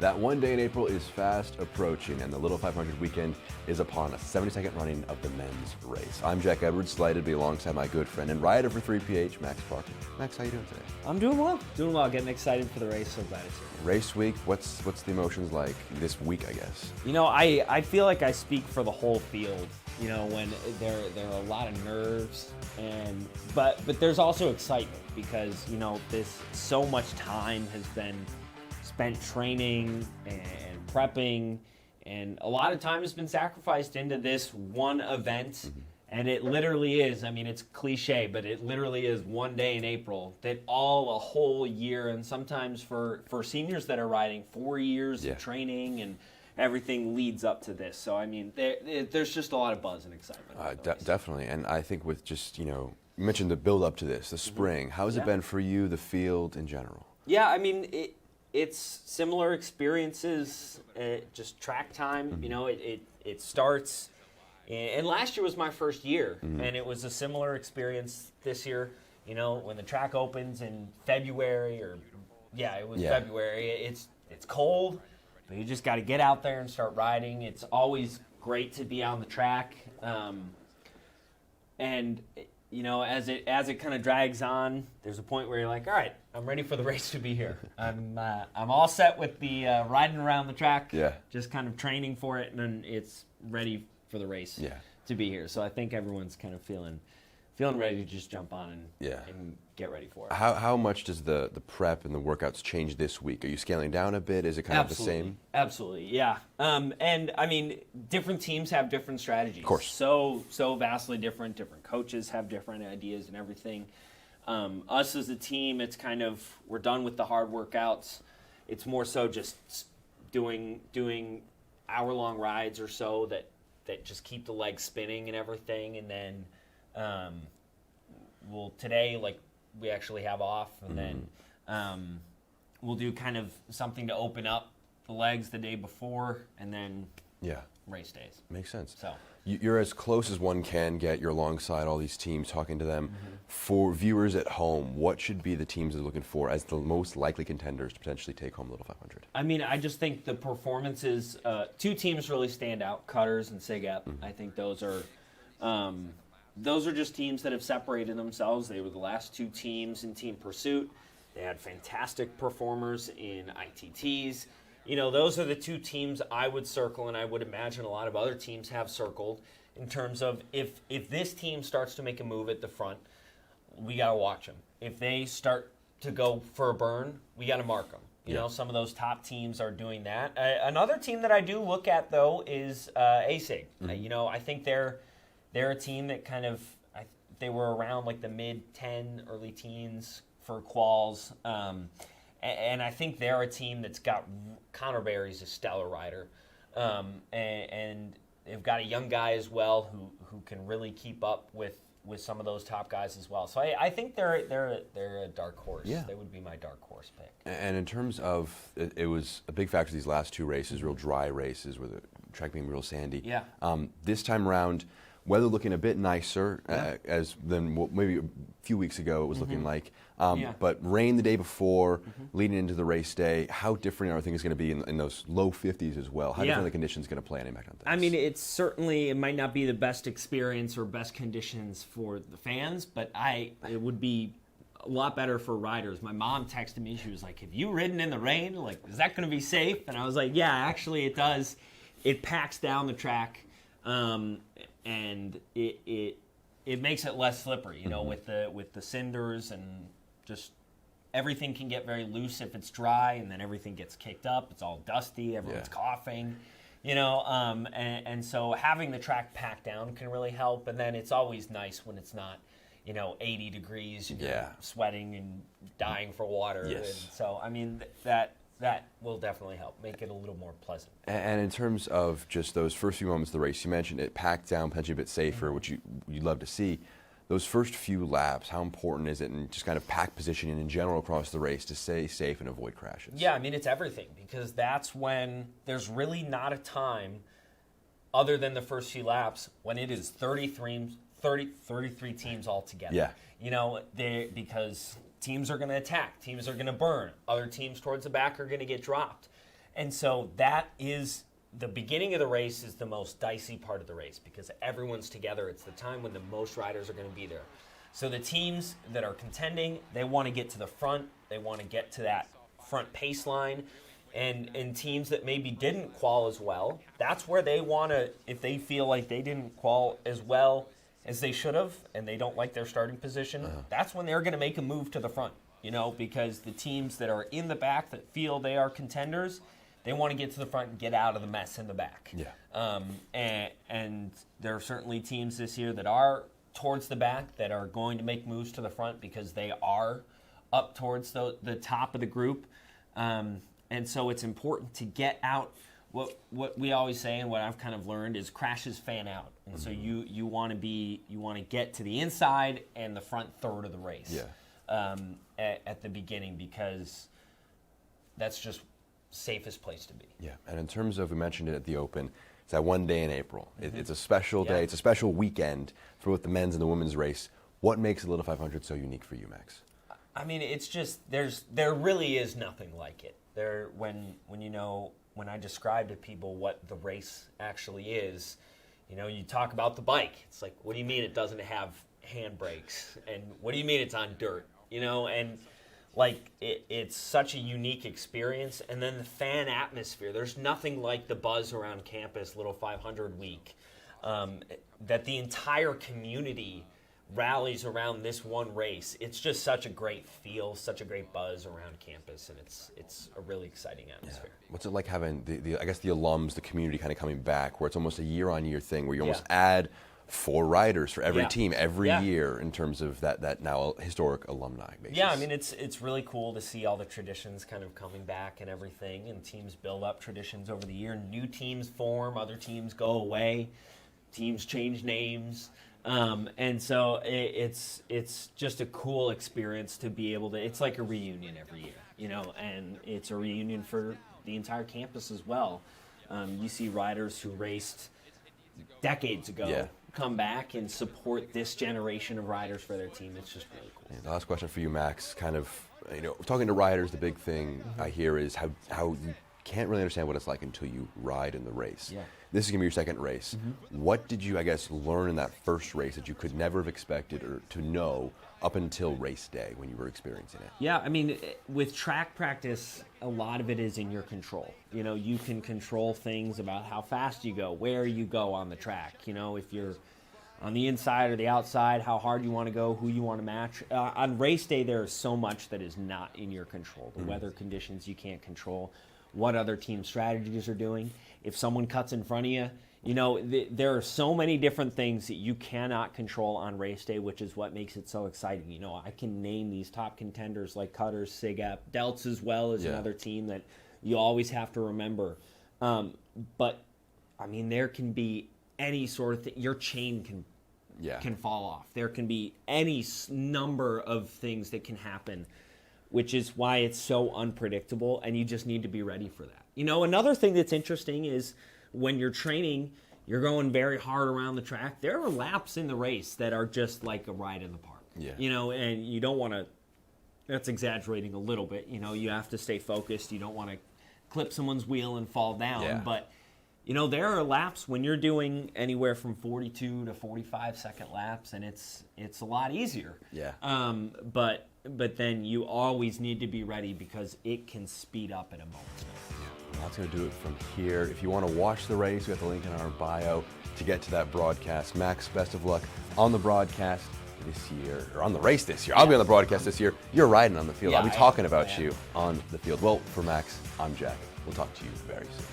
That one day in April is fast approaching, and the Little 500 weekend is upon us. 72nd running of the men's race. I'm Jack Edwards, delighted to be alongside my good friend and rider for 3PH, Max Parker. Max, how you doing today? I'm doing well. Getting excited for the race. So glad it's here. Race week, what's the emotions like this week, I guess? You know, I feel like I speak for the whole field. You know, when there are a lot of nerves, but there's also excitement because, you know, so much time has been spent training and prepping, and a lot of time has been sacrificed into this one event. Mm-hmm. And it literally is, I mean, it's cliche, but it literally is one day in April that a whole year, and sometimes for seniors that are riding, 4 years of training and everything leads up to this. So, I mean, there's just a lot of buzz and excitement. Definitely. And I think with just, you know, you mentioned the build up to this, the spring. How has it been for you, the field in general? Yeah, I mean, it's similar experiences, just track time. Mm-hmm. You know, it starts, and last year was my first year, and it was a similar experience this year. You know, when the track opens in February, February. It's cold, but you just got to get out there and start riding. It's always great to be on the track, and you know, as it kind of drags on, there's a point where you're like, all right, I'm ready for the race to be here. I'm all set with the riding around the track, just kind of training for it, and then it's ready for the race to be here. So I think everyone's kind of feeling ready to just jump on and get ready for it. How much does the prep and the workouts change this week? Are you scaling down a bit? Is it kind of the same? Absolutely, yeah. And I mean, different teams have different strategies. Of course. So vastly different. Different coaches have different ideas and everything. Us as a team, it's kind of, we're done with the hard workouts. It's more so just doing hour-long rides or so that just keep the legs spinning and everything. And then today, like, we actually have off, and then we'll do kind of something to open up the legs the day before, and then race days. Makes sense. So you're as close as one can get. You're alongside all these teams, talking to them. Mm-hmm. For viewers at home, what should be the teams they're looking for as the most likely contenders to potentially take home the Little 500? I mean, I just think the performances, two teams really stand out, Cutters and Sigap. Mm-hmm. I think those are just teams that have separated themselves. They were the last two teams in Team Pursuit. They had fantastic performers in ITTs. You know, those are the two teams I would circle, and I would imagine a lot of other teams have circled in terms of if this team starts to make a move at the front, we got to watch them. If they start to go for a burn, we got to mark them. You know, some of those top teams are doing that. Another team that I do look at, though, is ASIG. You know, I think they're a team that kind of, they were around like the mid-10, early teens for quals. And I think they're a team that's got, Connor Berry's a stellar rider. And they've got a young guy as well who can really keep up with some of those top guys as well. So I think they're a dark horse. Yeah. They would be my dark horse pick. And in terms of, it was a big factor these last two races, real dry races with the track being real sandy. Yeah. This time around, weather looking a bit nicer as than what maybe a few weeks ago it was looking like. But rain the day before, leading into the race day. How different are things going to be in those low 50s as well? How different are the conditions going to play an impact on things? I mean, it might not be the best experience or best conditions for the fans, but it would be a lot better for riders. My mom texted me. She was like, have you ridden in the rain? Like, is that going to be safe? And I was like, yeah, actually it does. It packs down the track. And it makes it less slippery, you know, with the cinders, and just everything can get very loose if it's dry, and then everything gets kicked up. It's all dusty. Everyone's coughing, you know, and so having the track packed down can really help. And then it's always nice when it's not, you know, 80 degrees, and you're sweating and dying for water. Yes. And so, I mean, that will definitely help make it a little more pleasant. And in terms of just those first few moments of the race, you mentioned it packed down, potentially a bit safer, which you'd love to see. Those first few laps, how important is it in just kind of pack positioning in general across the race to stay safe and avoid crashes? Yeah, I mean, it's everything, because that's when there's really not a time other than the first few laps when it is 33 teams all together. Yeah. You know, because teams are going to attack, teams are going to burn, other teams towards the back are going to get dropped. And so that is the beginning of the race is the most dicey part of the race because everyone's together. It's the time when the most riders are going to be there. So the teams that are contending, they want to get to the front. They want to get to that front pace line. And teams that maybe didn't qual as well, that's where they want to, if they feel like they didn't qual as well as they should have and they don't like their starting position, that's when they're going to make a move to the front, because the teams that are in the back that feel they are contenders, they want to get to the front and get out of the mess in the back. Yeah. And there are certainly teams this year that are towards the back that are going to make moves to the front because they are up towards the top of the group. And so it's important to get out. What we always say and what I've kind of learned is crashes fan out. And so you want to get to the inside and the front third of the race at the beginning because that's just safest place to be. Yeah, and in terms of, we mentioned it at the Open, it's that one day in April. It's a special day. It's a special weekend for both the men's and the women's race. What makes the Little 500 so unique for you, Max? I mean, it's just there really is nothing like it. When I describe to people what the race actually is, you talk about the bike. It's like, what do you mean it doesn't have handbrakes? And what do you mean it's on dirt? And like it's such a unique experience. And then the fan atmosphere. There's nothing like the buzz around campus Little 500 week that the entire community rallies around this one race. It's just such a great feel, such a great buzz around campus, and it's a really exciting atmosphere. Yeah. What's it like having the alums, the community kind of coming back, where it's almost a year-on-year thing, where you almost add 4 riders for every team every year in terms of that now historic alumni basis? Yeah, I mean it's really cool to see all the traditions kind of coming back and everything, and teams build up traditions over the year. New teams form, other teams go away, teams change names. And so it's just a cool experience to be able to, it's like a reunion every year, and it's a reunion for the entire campus as well. You see riders who raced decades ago come back and support this generation of riders for their team. It's just really cool. Yeah, the last question for you, Max, kind of, talking to riders, the big thing I hear is how you can't really understand what it's like until you ride in the race. Yeah. This is going to be your second race. What did you, learn in that first race that you could never have expected or to know up until race day when you were experiencing it? Yeah, I mean, with track practice, a lot of it is in your control. You can control things about how fast you go, where you go on the track. If you're on the inside or the outside, how hard you want to go, who you want to match. On race day, there is so much that is not in your control. The weather conditions you can't control, what other team strategies are doing. If someone cuts in front of you, there are so many different things that you cannot control on race day, which is what makes it so exciting. I can name these top contenders like Cutters, Sigap, Delts as well as another team that you always have to remember. But, I mean, there can be any sort of thing. Your chain can fall off. There can be any number of things that can happen, which is why it's so unpredictable, and you just need to be ready for that. Another thing that's interesting is when you're training, you're going very hard around the track. There are laps in the race that are just like a ride in the park. Yeah. And you don't want to, that's exaggerating a little bit. You have to stay focused. You don't want to clip someone's wheel and fall down. Yeah. But, there are laps when you're doing anywhere from 42 to 45-second laps, and it's a lot easier. Yeah. But then you always need to be ready because it can speed up at a moment. Well, that's going to do it from here. If you want to watch the race, we have the link in our bio to get to that broadcast. Max, best of luck on the broadcast this year, or on the race this year. I'll be on the broadcast this year. You're riding on the field. I'll be talking about you on the field. Well, for Max, I'm Jack. We'll talk to you very soon.